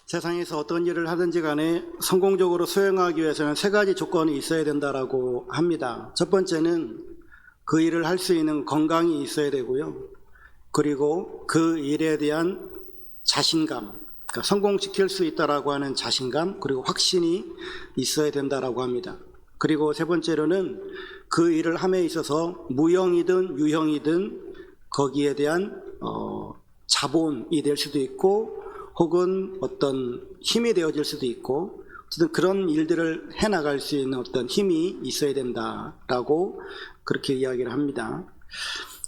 세상에서 어떤 일을 하든지 간에 성공적으로 수행하기 위해서는 세 가지 조건이 있어야 된다라고 합니다. 첫 번째는 그 일을 할 수 있는 건강이 있어야 되고요. 그리고 그 일에 대한 자신감, 그러니까 성공시킬 수 있다라고 하는 자신감, 그리고 확신이 있어야 된다라고 합니다. 그리고 세 번째로는 그 일을 함에 있어서 무형이든 유형이든 거기에 대한 자본이 될 수도 있고 혹은 어떤 힘이 되어질 수도 있고 어쨌든 그런 일들을 해나갈 수 있는 어떤 힘이 있어야 된다라고 그렇게 이야기를 합니다.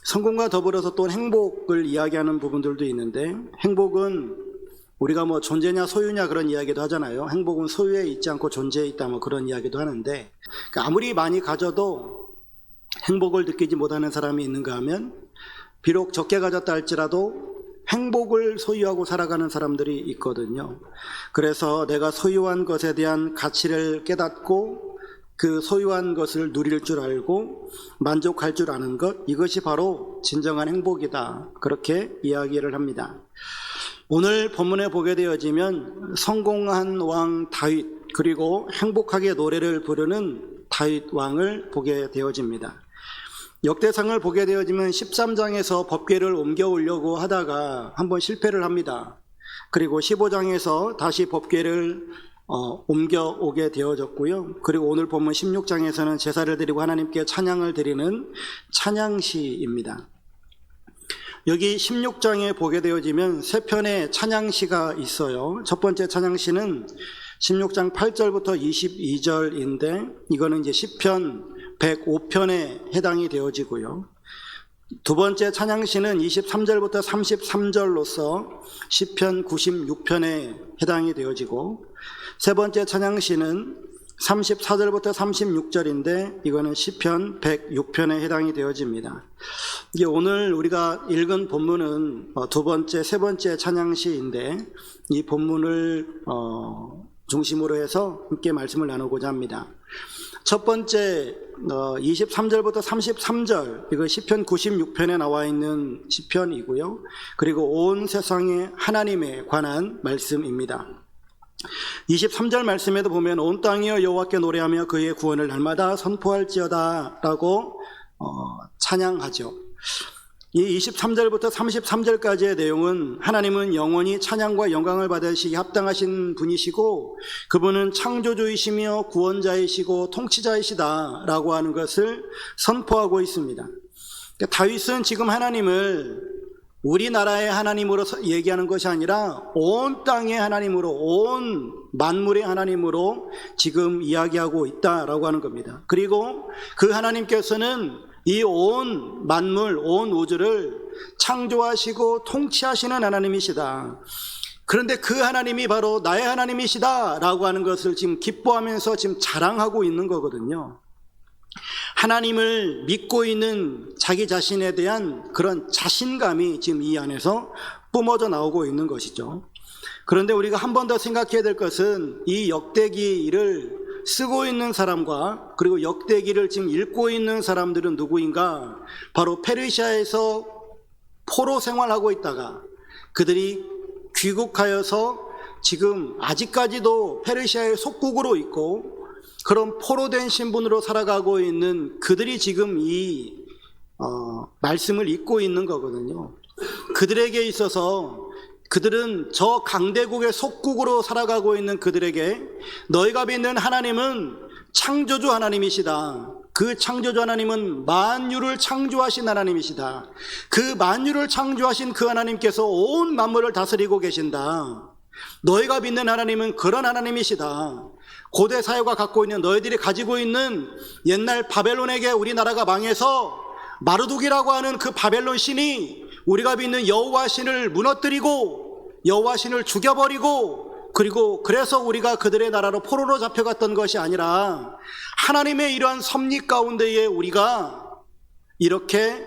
성공과 더불어서 또 행복을 이야기하는 부분들도 있는데, 행복은 우리가 뭐 존재냐 소유냐 그런 이야기도 하잖아요. 행복은 소유에 있지 않고 존재에 있다 뭐 그런 이야기도 하는데, 그러니까 아무리 많이 가져도 행복을 느끼지 못하는 사람이 있는가 하면 비록 적게 가졌다 할지라도 행복을 소유하고 살아가는 사람들이 있거든요. 그래서 내가 소유한 것에 대한 가치를 깨닫고 그 소유한 것을 누릴 줄 알고 만족할 줄 아는 것, 이것이 바로 진정한 행복이다, 그렇게 이야기를 합니다. 오늘 본문에 보게 되어지면 성공한 왕 다윗, 그리고 행복하게 노래를 부르는 다윗 왕을 보게 되어집니다. 역대상을 보게 되어지면 13장에서 법궤를 옮겨오려고 하다가 한번 실패를 합니다. 그리고 15장에서 다시 법궤를 옮겨오게 되어졌고요. 그리고 오늘 보면 16장에서는 제사를 드리고 하나님께 찬양을 드리는 찬양시입니다. 여기 16장에 보게 되어지면 세 편의 찬양시가 있어요. 첫 번째 찬양시는 16장 8절부터 22절인데 이거는 이제 시편 105편에 해당이 되어지고요. 두 번째 찬양시는 23절부터 33절로서 시편 96편에 해당이 되어지고, 세 번째 찬양시는 34절부터 36절인데 이거는 시편 106편에 해당이 되어집니다. 이게 오늘 우리가 읽은 본문은 두 번째, 세 번째 찬양시인데 이 본문을 중심으로 해서 함께 말씀을 나누고자 합니다. 첫 번째 23절부터 33절, 이거 시편 96편에 나와 있는 시편이고요. 그리고 온 세상에 하나님에 관한 말씀입니다. 23절 말씀에도 보면 온 땅이여 여호와께 노래하며 그의 구원을 날마다 선포할지어다 라고 찬양하죠. 이 23절부터 33절까지의 내용은 하나님은 영원히 찬양과 영광을 받으시기 합당하신 분이시고 그분은 창조주이시며 구원자이시고 통치자이시다 라고 하는 것을 선포하고 있습니다. 그러니까 다윗은 지금 하나님을 우리나라의 하나님으로 얘기하는 것이 아니라 온 땅의 하나님으로, 온 만물의 하나님으로 지금 이야기하고 있다라고 하는 겁니다. 그리고 그 하나님께서는 이 온 만물, 온 우주를 창조하시고 통치하시는 하나님이시다. 그런데 그 하나님이 바로 나의 하나님이시다 라고 하는 것을 지금 기뻐하면서 지금 자랑하고 있는 거거든요. 하나님을 믿고 있는 자기 자신에 대한 그런 자신감이 지금 이 안에서 뿜어져 나오고 있는 것이죠. 그런데 우리가 한 번 더 생각해야 될 것은 이 역대기를 쓰고 있는 사람과 그리고 역대기를 지금 읽고 있는 사람들은 누구인가? 바로 페르시아에서 포로 생활하고 있다가 그들이 귀국하여서 지금 아직까지도 페르시아의 속국으로 있고 그런 포로된 신분으로 살아가고 있는 그들이 지금 이 말씀을 읽고 있는 거거든요. 그들에게 있어서 그들은 저 강대국의 속국으로 살아가고 있는 그들에게 너희가 믿는 하나님은 창조주 하나님이시다. 그 창조주 하나님은 만유를 창조하신 하나님이시다. 그 만유를 창조하신 그 하나님께서 온 만물을 다스리고 계신다. 너희가 믿는 하나님은 그런 하나님이시다. 고대 사회가 갖고 있는 너희들이 가지고 있는 옛날 바벨론에게 우리나라가 망해서 마르둑이라고 하는 그 바벨론 신이 우리가 믿는 여호와 신을 무너뜨리고 여호와 신을 죽여버리고 그리고 그래서 우리가 그들의 나라로 포로로 잡혀갔던 것이 아니라 하나님의 이러한 섭리 가운데에 우리가 이렇게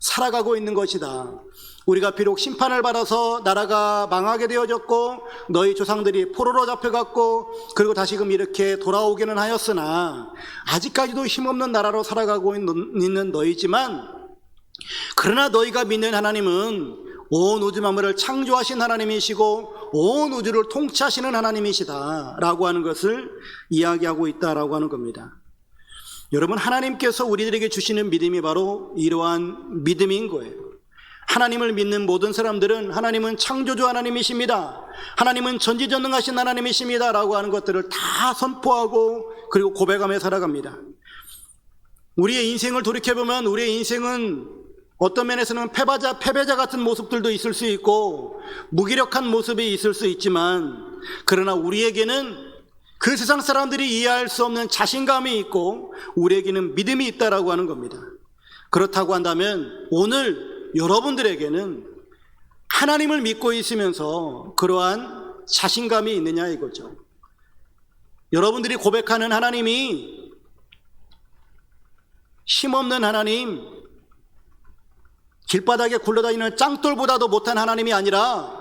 살아가고 있는 것이다. 우리가 비록 심판을 받아서 나라가 망하게 되어졌고 너희 조상들이 포로로 잡혀갔고 그리고 다시금 이렇게 돌아오기는 하였으나 아직까지도 힘없는 나라로 살아가고 있는 너희지만 그러나 너희가 믿는 하나님은 온 우주 만물을 창조하신 하나님이시고 온 우주를 통치하시는 하나님이시다라고 하는 것을 이야기하고 있다라고 하는 겁니다. 여러분, 하나님께서 우리들에게 주시는 믿음이 바로 이러한 믿음인 거예요. 하나님을 믿는 모든 사람들은 하나님은 창조주 하나님이십니다, 하나님은 전지전능하신 하나님이십니다 라고 하는 것들을 다 선포하고 그리고 고백하며 살아갑니다. 우리의 인생을 돌이켜보면 우리의 인생은 어떤 면에서는 패배자 같은 모습들도 있을 수 있고 무기력한 모습이 있을 수 있지만, 그러나 우리에게는 그 세상 사람들이 이해할 수 없는 자신감이 있고 우리에게는 믿음이 있다라고 하는 겁니다. 그렇다고 한다면 오늘 여러분들에게는 하나님을 믿고 있으면서 그러한 자신감이 있느냐 이거죠. 여러분들이 고백하는 하나님이 힘없는 하나님, 길바닥에 굴러다니는 짱돌보다도 못한 하나님이 아니라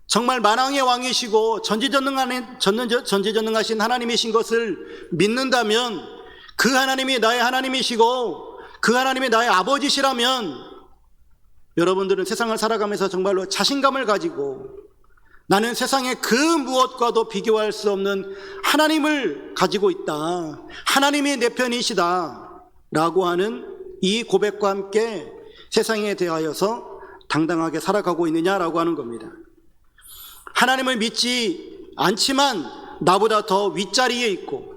정말 만왕의 왕이시고 전지전능하신 하나님이신 것을 믿는다면, 그 하나님이 나의 하나님이시고 그 하나님이 나의 아버지시라면 여러분들은 세상을 살아가면서 정말로 자신감을 가지고 나는 세상의 그 무엇과도 비교할 수 없는 하나님을 가지고 있다, 하나님이 내 편이시다 라고 하는 이 고백과 함께 세상에 대하여서 당당하게 살아가고 있느냐라고 하는 겁니다. 하나님을 믿지 않지만 나보다 더 윗자리에 있고,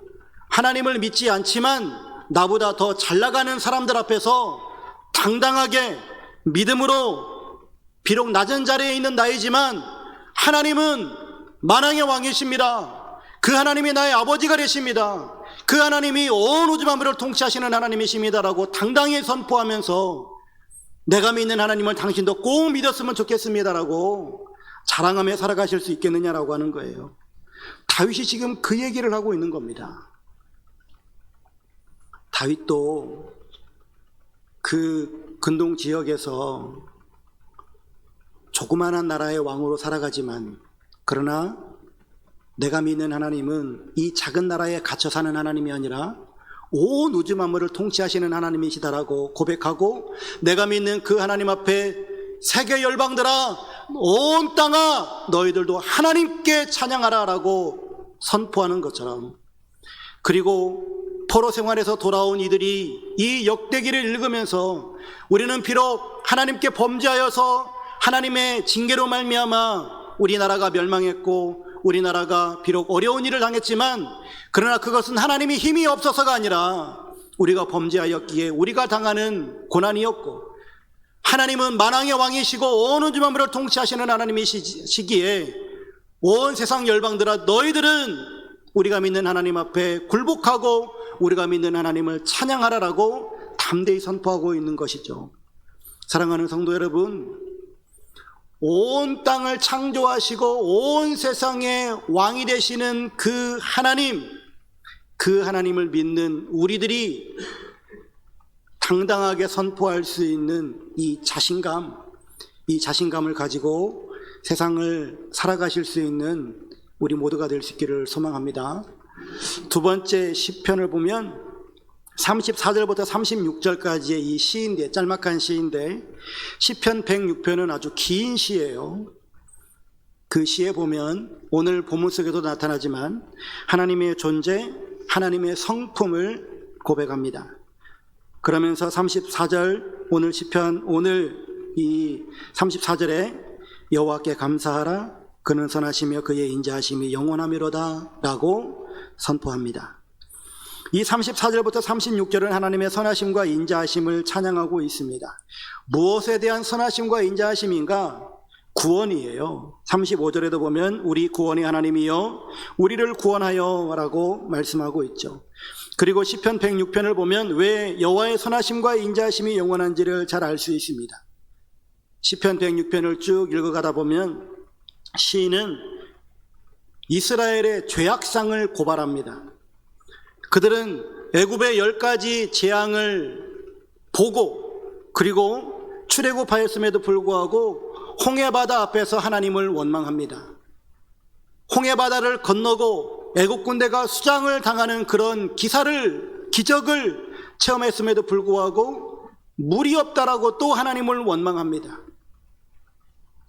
하나님을 믿지 않지만 나보다 더 잘나가는 사람들 앞에서 당당하게 믿음으로 비록 낮은 자리에 있는 나이지만 하나님은 만왕의 왕이십니다, 그 하나님이 나의 아버지가 되십니다, 그 하나님이 온 우주 만물을 통치하시는 하나님이십니다라고 당당히 선포하면서 내가 믿는 하나님을 당신도 꼭 믿었으면 좋겠습니다라고 자랑하며 살아가실 수 있겠느냐라고 하는 거예요. 다윗이 지금 그 얘기를 하고 있는 겁니다. 다윗도 그 근동 지역에서 조그마한 나라의 왕으로 살아가지만, 그러나 내가 믿는 하나님은 이 작은 나라에 갇혀 사는 하나님이 아니라 온 우주 만물을 통치하시는 하나님이시다라고 고백하고, 내가 믿는 그 하나님 앞에 세계 열방들아, 온 땅아, 너희들도 하나님께 찬양하라 라고 선포하는 것처럼, 그리고 포로 생활에서 돌아온 이들이 이 역대기를 읽으면서 우리는 비록 하나님께 범죄하여서 하나님의 징계로 말미암아 우리나라가 멸망했고 우리나라가 비록 어려운 일을 당했지만, 그러나 그것은 하나님이 힘이 없어서가 아니라 우리가 범죄하였기에 우리가 당하는 고난이었고, 하나님은 만왕의 왕이시고 온 우주 만물을 통치하시는 하나님이시기에 온 세상 열방들아, 너희들은 우리가 믿는 하나님 앞에 굴복하고 우리가 믿는 하나님을 찬양하라라고 담대히 선포하고 있는 것이죠. 사랑하는 성도 여러분, 온 땅을 창조하시고 온 세상의 왕이 되시는 그 하나님, 그 하나님을 믿는 우리들이 당당하게 선포할 수 있는 이 자신감을 가지고 세상을 살아가실 수 있는 우리 모두가 될 수 있기를 소망합니다. 두 번째 시편을 보면 34절부터 36절까지의 이 시인데, 짤막한 시인데, 시편 106편은 아주 긴 시예요. 그 시에 보면 오늘 본문 속에도 나타나지만 하나님의 존재, 하나님의 성품을 고백합니다. 그러면서 34절, 오늘 시편, 오늘 이 34절에 여호와께 감사하라, 그는 선하시며 그의 인자하심이 영원하미로다 라고 선포합니다. 이 34절부터 36절은 하나님의 선하심과 인자하심을 찬양하고 있습니다. 무엇에 대한 선하심과 인자하심인가? 구원이에요. 35절에도 보면 우리 구원이 하나님이여 우리를 구원하여 라고 말씀하고 있죠. 그리고 시편 106편을 보면 왜 여호와의 선하심과 인자하심이 영원한지를 잘 알 수 있습니다. 시편 106편을 쭉 읽어가다 보면 시인은 이스라엘의 죄악상을 고발합니다. 그들은 애굽의 10가지 재앙을 보고 그리고 출애굽하였음에도 불구하고 홍해바다 앞에서 하나님을 원망합니다. 홍해바다를 건너고 애굽 군대가 수장을 당하는 그런 기적을 체험했음에도 불구하고 물이 없다라고 또 하나님을 원망합니다.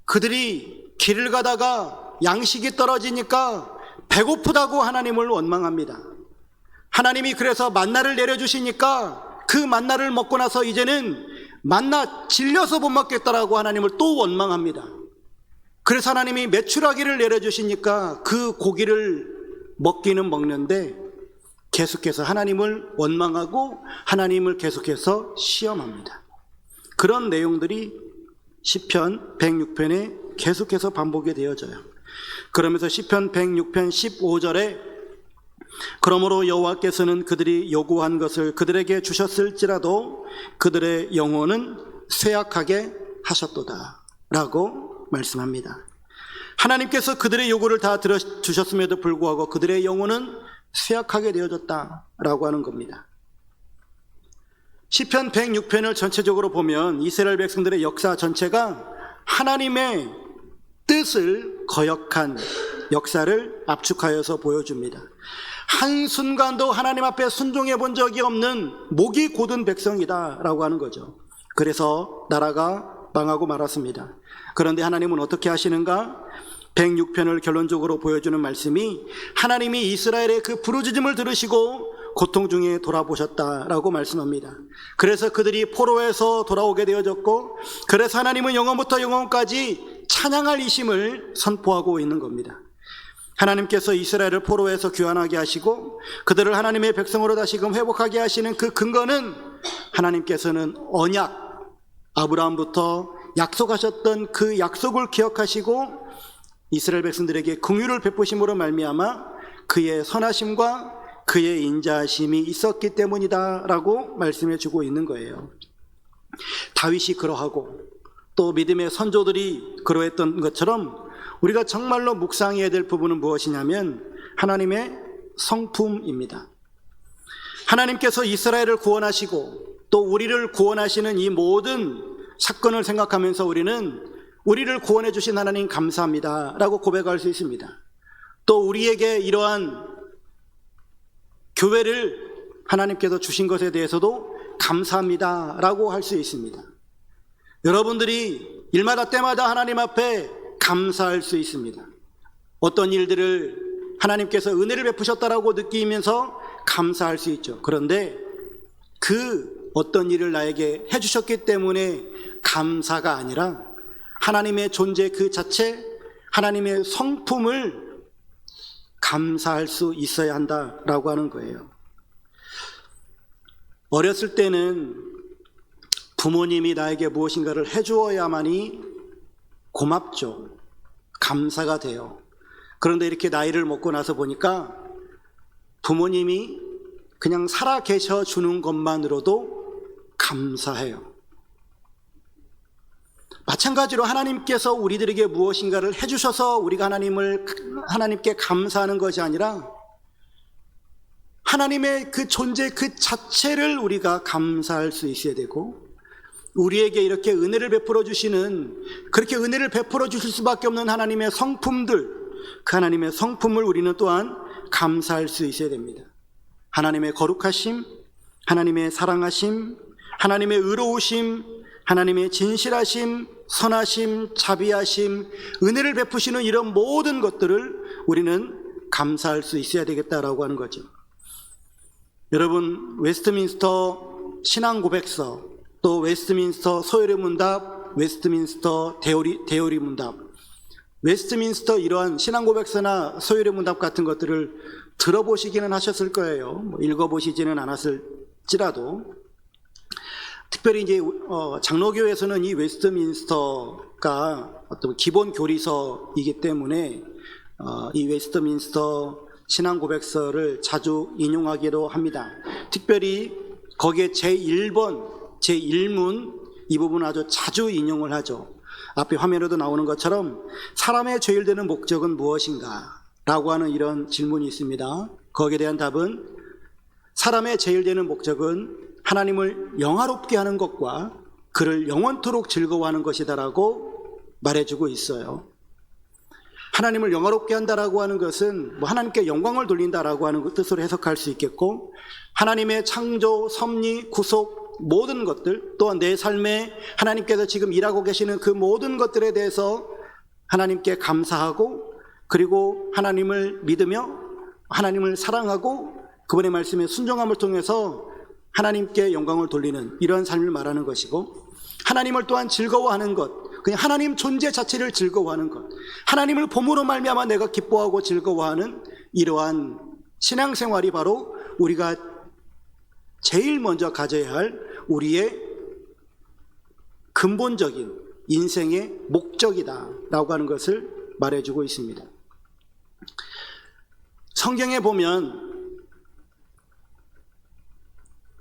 그들이 길을 가다가 양식이 떨어지니까 배고프다고 하나님을 원망합니다. 하나님이 그래서 만나를 내려주시니까 그 만나를 먹고 나서 이제는 만나 질려서 못 먹겠다라고 하나님을 또 원망합니다. 그래서 하나님이 메추라기를 내려주시니까 그 고기를 먹기는 먹는데 계속해서 하나님을 원망하고 하나님을 계속해서 시험합니다. 그런 내용들이 시편 106편에 계속해서 반복이 되어져요. 그러면서 시편 106편 15절에 그러므로 여호와께서는 그들이 요구한 것을 그들에게 주셨을지라도 그들의 영혼은 쇠약하게 하셨도다 라고 말씀합니다. 하나님께서 그들의 요구를 다 들어주셨음에도 불구하고 그들의 영혼은 쇠약하게 되어졌다라고 하는 겁니다. 시편 106편을 전체적으로 보면 이스라엘 백성들의 역사 전체가 하나님의 뜻을 거역한 역사를 압축하여서 보여줍니다. 한순간도 하나님 앞에 순종해 본 적이 없는 목이 곧은 백성이다라고 하는 거죠. 그래서 나라가 망하고 말았습니다. 그런데 하나님은 어떻게 하시는가? 106편을 결론적으로 보여주는 말씀이 하나님이 이스라엘의 그 부르짖음을 들으시고 고통 중에 돌아보셨다라고 말씀합니다. 그래서 그들이 포로에서 돌아오게 되어졌고, 그래서 하나님은 영원부터 영원까지 찬양할 이심을 선포하고 있는 겁니다. 하나님께서 이스라엘을 포로에서 귀환하게 하시고 그들을 하나님의 백성으로 다시금 회복하게 하시는 그 근거는 하나님께서는 언약, 아브라함부터 약속하셨던 그 약속을 기억하시고 이스라엘 백성들에게 긍휼을 베푸심으로 말미암아 그의 선하심과 그의 인자하심이 있었기 때문이다라고 말씀해 주고 있는 거예요. 다윗이 그러하고 또 믿음의 선조들이 그러했던 것처럼 우리가 정말로 묵상해야 될 부분은 무엇이냐면 하나님의 성품입니다. 하나님께서 이스라엘을 구원하시고 또 우리를 구원하시는 이 모든 사건을 생각하면서 우리를 구원해 주신 하나님 감사합니다 라고 고백할 수 있습니다. 또 우리에게 이러한 교회를 하나님께서 주신 것에 대해서도 감사합니다 라고 할 수 있습니다. 여러분들이 일마다 때마다 하나님 앞에 감사할 수 있습니다. 어떤 일들을 하나님께서 은혜를 베푸셨다라고 느끼면서 감사할 수 있죠. 그런데 그 어떤 일을 나에게 해주셨기 때문에 감사가 아니라 하나님의 존재 그 자체, 하나님의 성품을 감사할 수 있어야 한다라고 하는 거예요. 어렸을 때는 부모님이 나에게 무엇인가를 해주어야만이 고맙죠. 감사가 돼요. 그런데 이렇게 나이를 먹고 나서 보니까 부모님이 그냥 살아 계셔 주는 것만으로도 감사해요. 마찬가지로 하나님께서 우리들에게 무엇인가를 해주셔서 우리가 하나님께 감사하는 것이 아니라 하나님의 그 존재 그 자체를 우리가 감사할 수 있어야 되고, 우리에게 이렇게 은혜를 베풀어 주시는, 그렇게 은혜를 베풀어 주실 수밖에 없는 하나님의 성품들, 그 하나님의 성품을 우리는 또한 감사할 수 있어야 됩니다. 하나님의 거룩하심, 하나님의 사랑하심, 하나님의 의로우심, 하나님의 진실하심, 선하심, 자비하심, 은혜를 베푸시는 이런 모든 것들을 우리는 감사할 수 있어야 되겠다라고 하는 거죠. 여러분, 웨스트민스터 신앙고백서, 또 웨스트민스터 소요리 문답, 웨스트민스터 대요리 문답, 웨스트민스터 이러한 신앙고백서나 소요리 문답 같은 것들을 들어보시기는 하셨을 거예요. 읽어보시지는 않았을지라도. 특별히 이제 장로교에서는 이 웨스트민스터가 어떤 기본 교리서이기 때문에 이 웨스트민스터 신앙고백서를 자주 인용하기도 합니다. 특별히 거기에 제1문 이 부분을 아주 자주 인용을 하죠. 앞에 화면에도 나오는 것처럼 사람의 죄일 되는 목적은 무엇인가? 라고 하는 이런 질문이 있습니다. 거기에 대한 답은 사람의 제일 되는 목적은 하나님을 영화롭게 하는 것과 그를 영원토록 즐거워하는 것이다라고 말해주고 있어요. 하나님을 영화롭게 한다라고 하는 것은 하나님께 영광을 돌린다라고 하는 뜻으로 해석할 수 있겠고, 하나님의 창조, 섭리, 구속 모든 것들, 또한 내 삶에 하나님께서 지금 일하고 계시는 그 모든 것들에 대해서 하나님께 감사하고 그리고 하나님을 믿으며 하나님을 사랑하고 그분의 말씀에 순종함을 통해서 하나님께 영광을 돌리는 이러한 삶을 말하는 것이고, 하나님을 또한 즐거워하는 것, 그냥 하나님 존재 자체를 즐거워하는 것, 하나님을 봄으로 말미암아 내가 기뻐하고 즐거워하는 이러한 신앙생활이 바로 우리가 제일 먼저 가져야 할 우리의 근본적인 인생의 목적이다 라고 하는 것을 말해주고 있습니다. 성경에 보면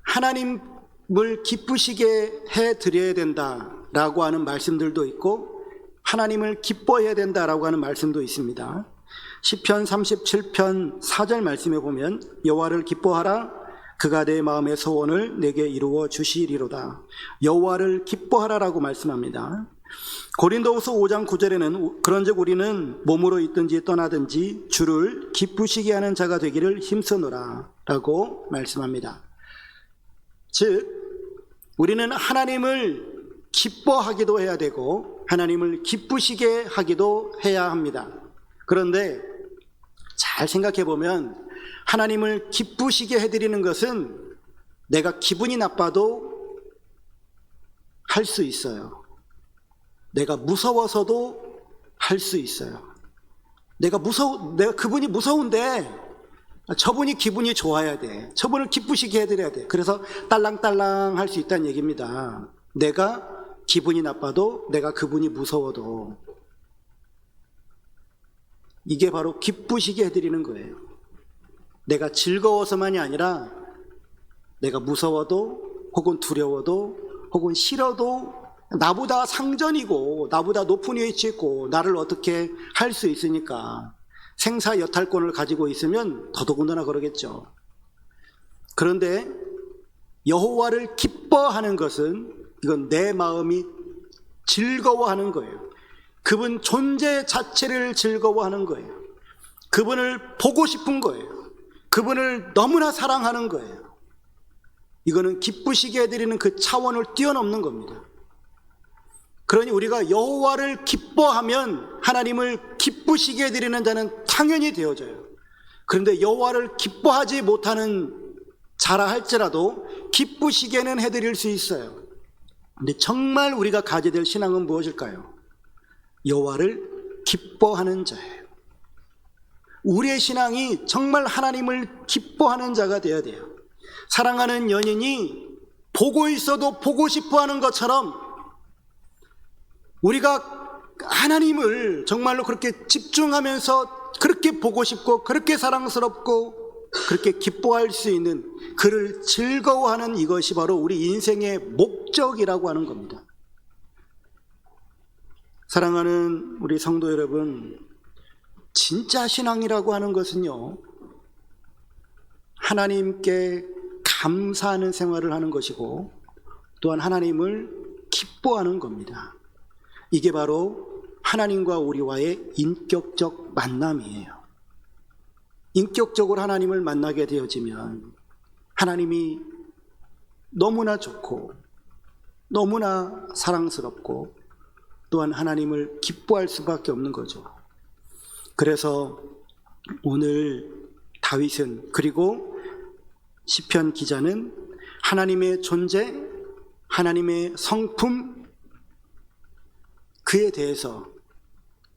하나님을 기쁘시게 해드려야 된다라고 하는 말씀들도 있고 하나님을 기뻐해야 된다라고 하는 말씀도 있습니다. 시편 37편 4절 말씀에 보면 여호와를 기뻐하라, 그가 내 마음의 소원을 내게 이루어 주시리로다. 여호와를 기뻐하라라고 말씀합니다. 고린도후서 5장 9절에는 그런즉 우리는 몸으로 있든지 떠나든지 주를 기쁘시게 하는 자가 되기를 힘쓰노라 라고 말씀합니다. 즉 우리는 하나님을 기뻐하기도 해야 되고 하나님을 기쁘시게 하기도 해야 합니다. 그런데 잘 생각해 보면 하나님을 기쁘시게 해드리는 것은 내가 기분이 나빠도 할 수 있어요. 내가 무서워서도 할 수 있어요. 내가 그분이 무서운데 저분이 기분이 좋아야 돼. 저분을 기쁘시게 해드려야 돼. 그래서 딸랑딸랑 할 수 있다는 얘기입니다. 내가 기분이 나빠도, 내가 그분이 무서워도. 이게 바로 기쁘시게 해드리는 거예요. 내가 즐거워서만이 아니라 내가 무서워도 혹은 두려워도 혹은 싫어도 나보다 상전이고 나보다 높은 위치에 있고 나를 어떻게 할 수 있으니까 생사 여탈권을 가지고 있으면 더더군다나 그러겠죠. 그런데 여호와를 기뻐하는 것은 이건 내 마음이 즐거워하는 거예요. 그분 존재 자체를 즐거워하는 거예요. 그분을 보고 싶은 거예요. 그분을 너무나 사랑하는 거예요. 이거는 기쁘시게 해드리는 그 차원을 뛰어넘는 겁니다. 그러니 우리가 여호와를 기뻐하면 하나님을 기쁘시게 해드리는 자는 당연히 되어져요. 그런데 여호와를 기뻐하지 못하는 자라 할지라도 기쁘시게는 해드릴 수 있어요. 근데 정말 우리가 가져야 될 신앙은 무엇일까요? 여호와를 기뻐하는 자예요. 우리의 신앙이 정말 하나님을 기뻐하는 자가 되어야 돼요. 사랑하는 연인이 보고 있어도 보고 싶어하는 것처럼 우리가 하나님을 정말로 그렇게 집중하면서 그렇게 보고 싶고 그렇게 사랑스럽고 그렇게 기뻐할 수 있는, 그를 즐거워하는 이것이 바로 우리 인생의 목적이라고 하는 겁니다. 사랑하는 우리 성도 여러분, 진짜 신앙이라고 하는 것은요, 하나님께 감사하는 생활을 하는 것이고 또한 하나님을 기뻐하는 겁니다. 이게 바로 하나님과 우리와의 인격적 만남이에요. 인격적으로 하나님을 만나게 되어지면 하나님이 너무나 좋고 너무나 사랑스럽고 또한 하나님을 기뻐할 수밖에 없는 거죠. 그래서 오늘 다윗은, 그리고 시편 기자는 하나님의 존재, 하나님의 성품, 그에 대해서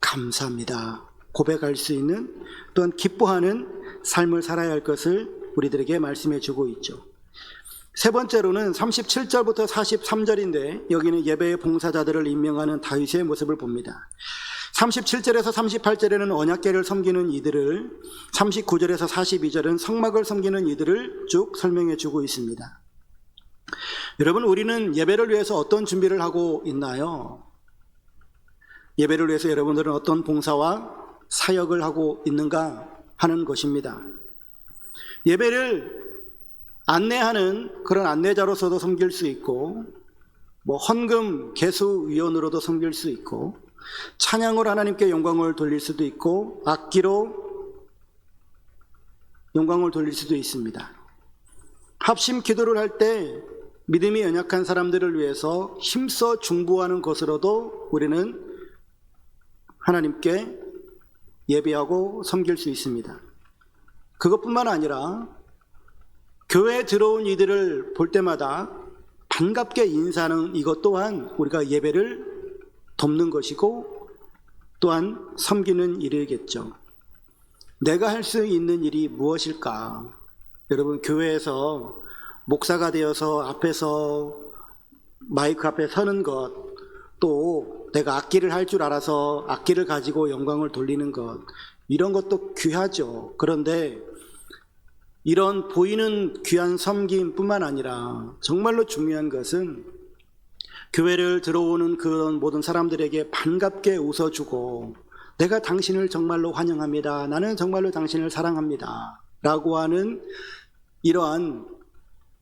감사합니다 고백할 수 있는, 또한 기뻐하는 삶을 살아야 할 것을 우리들에게 말씀해 주고 있죠. 세 번째로는 37절부터 43절인데 여기는 예배의 봉사자들을 임명하는 다윗의 모습을 봅니다. 37절에서 38절에는 언약궤를 섬기는 이들을, 39절에서 42절은 성막을 섬기는 이들을 쭉 설명해 주고 있습니다. 여러분, 우리는 예배를 위해서 어떤 준비를 하고 있나요? 예배를 위해서 여러분들은 어떤 봉사와 사역을 하고 있는가 하는 것입니다. 예배를 안내하는 그런 안내자로서도 섬길 수 있고, 헌금 개수위원으로도 섬길 수 있고, 찬양으로 하나님께 영광을 돌릴 수도 있고, 악기로 영광을 돌릴 수도 있습니다. 합심 기도를 할 때 믿음이 연약한 사람들을 위해서 힘써 중보하는 것으로도 우리는 하나님께 예배하고 섬길 수 있습니다. 그것뿐만 아니라 교회에 들어온 이들을 볼 때마다 반갑게 인사하는 이것 또한 우리가 예배를 돕는 것이고 또한 섬기는 일이겠죠. 내가 할 수 있는 일이 무엇일까? 여러분, 교회에서 목사가 되어서 앞에서 마이크 앞에 서는 것, 또 내가 악기를 할 줄 알아서 악기를 가지고 영광을 돌리는 것, 이런 것도 귀하죠. 그런데 이런 보이는 귀한 섬김뿐만 아니라 정말로 중요한 것은 교회를 들어오는 그런 모든 사람들에게 반갑게 웃어주고, 내가 당신을 정말로 환영합니다, 나는 정말로 당신을 사랑합니다 라고 하는 이러한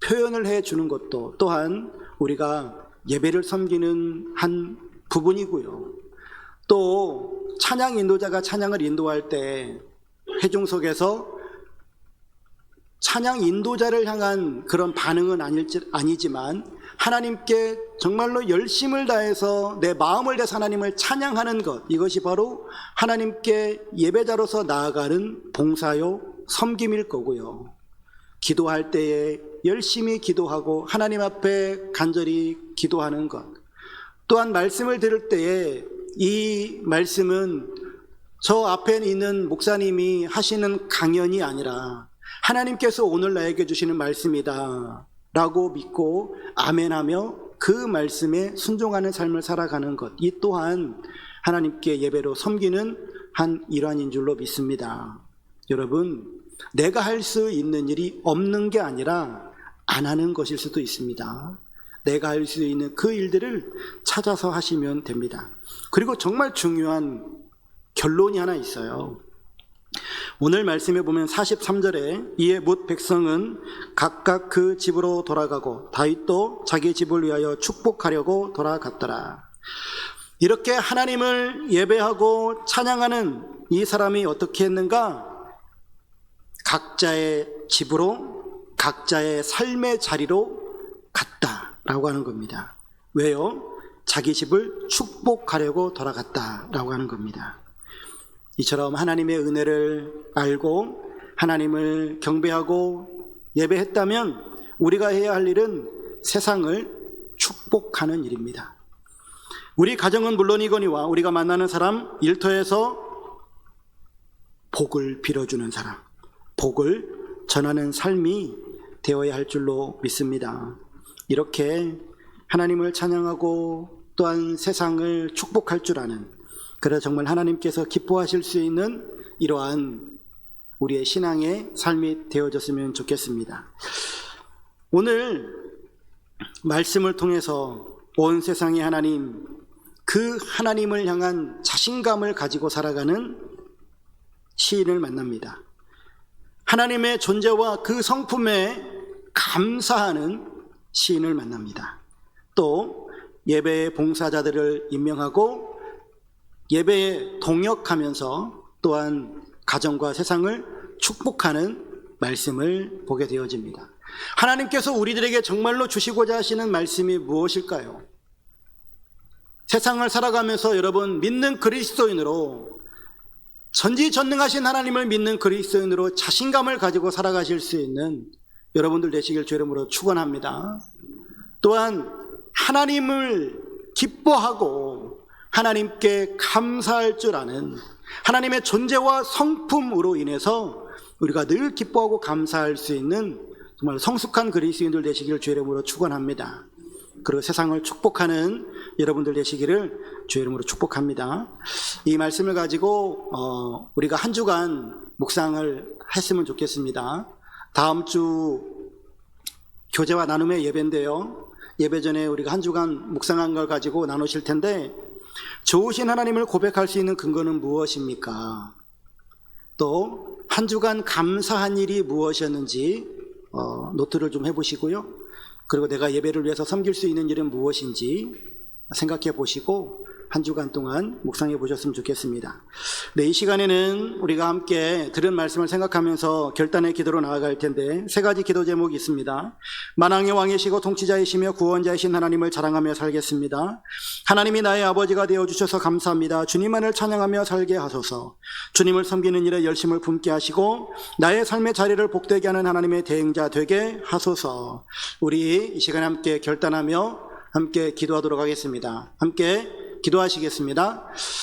표현을 해주는 것도 또한 우리가 예배를 섬기는 한 부분이고요. 또 찬양 인도자가 찬양을 인도할 때 회중석에서 찬양 인도자를 향한 그런 반응은 아니지만 하나님께 정말로 열심을 다해서 내 마음을 다해서 하나님을 찬양하는 것, 이것이 바로 하나님께 예배자로서 나아가는 봉사요 섬김일 거고요. 기도할 때에 열심히 기도하고 하나님 앞에 간절히 기도하는 것, 또한 말씀을 들을 때에 이 말씀은 저 앞에 있는 목사님이 하시는 강연이 아니라 하나님께서 오늘 나에게 주시는 말씀이다 라고 믿고 아멘하며 그 말씀에 순종하는 삶을 살아가는 것, 이 또한 하나님께 예배로 섬기는 한 일환인 줄로 믿습니다. 여러분, 내가 할 수 있는 일이 없는 게 아니라 안 하는 것일 수도 있습니다. 내가 할 수 있는 그 일들을 찾아서 하시면 됩니다. 그리고 정말 중요한 결론이 하나 있어요. 오늘 말씀에 보면 43절에 이에 뭇 백성은 각각 그 집으로 돌아가고 다윗도 자기 집을 위하여 축복하려고 돌아갔더라. 이렇게 하나님을 예배하고 찬양하는 이 사람이 어떻게 했는가? 각자의 집으로, 각자의 삶의 자리로 갔다라고 하는 겁니다. 왜요? 자기 집을 축복하려고 돌아갔다라고 하는 겁니다. 이처럼 하나님의 은혜를 알고 하나님을 경배하고 예배했다면 우리가 해야 할 일은 세상을 축복하는 일입니다. 우리 가정은 물론이거니와 우리가 만나는 사람, 일터에서 복을 빌어주는 사람, 복을 전하는 삶이 되어야 할 줄로 믿습니다. 이렇게 하나님을 찬양하고 또한 세상을 축복할 줄 아는, 그래서 정말 하나님께서 기뻐하실 수 있는 이러한 우리의 신앙의 삶이 되어졌으면 좋겠습니다. 오늘 말씀을 통해서 온 세상의 하나님, 그 하나님을 향한 자신감을 가지고 살아가는 시인을 만납니다. 하나님의 존재와 그 성품에 감사하는 시인을 만납니다. 또 예배의 봉사자들을 임명하고 예배에 동역하면서 또한 가정과 세상을 축복하는 말씀을 보게 되어집니다. 하나님께서 우리들에게 정말로 주시고자 하시는 말씀이 무엇일까요? 세상을 살아가면서 여러분, 믿는 그리스도인으로, 전지전능하신 하나님을 믿는 그리스도인으로 자신감을 가지고 살아가실 수 있는 여러분들 되시길 주 이름으로 축원합니다. 또한 하나님을 기뻐하고 하나님께 감사할 줄 아는, 하나님의 존재와 성품으로 인해서 우리가 늘 기뻐하고 감사할 수 있는 정말 성숙한 그리스도인들 되시기를 주 이름으로 축원합니다. 그리고 세상을 축복하는 여러분들 되시기를 주 이름으로 축복합니다. 이 말씀을 가지고 우리가 한 주간 묵상을 했으면 좋겠습니다. 다음 주 교제와 나눔의 예배인데요, 예배 전에 우리가 한 주간 묵상한 걸 가지고 나누실 텐데, 좋으신 하나님을 고백할 수 있는 근거는 무엇입니까? 또 한 주간 감사한 일이 무엇이었는지 노트를 좀 해보시고요. 그리고 내가 예배를 위해서 섬길 수 있는 일은 무엇인지 생각해 보시고 한 주간 동안 묵상해 보셨으면 좋겠습니다. 네, 이 시간에는 우리가 함께 들은 말씀을 생각하면서 결단의 기도로 나아갈 텐데 세 가지 기도 제목이 있습니다. 만왕의 왕이시고 통치자이시며 구원자이신 하나님을 자랑하며 살겠습니다. 하나님이 나의 아버지가 되어주셔서 감사합니다. 주님만을 찬양하며 살게 하소서. 주님을 섬기는 일에 열심을 품게 하시고 나의 삶의 자리를 복되게 하는 하나님의 대행자 되게 하소서. 우리 이 시간에 함께 결단하며 함께 기도하도록 하겠습니다. 함께 기도하시겠습니다.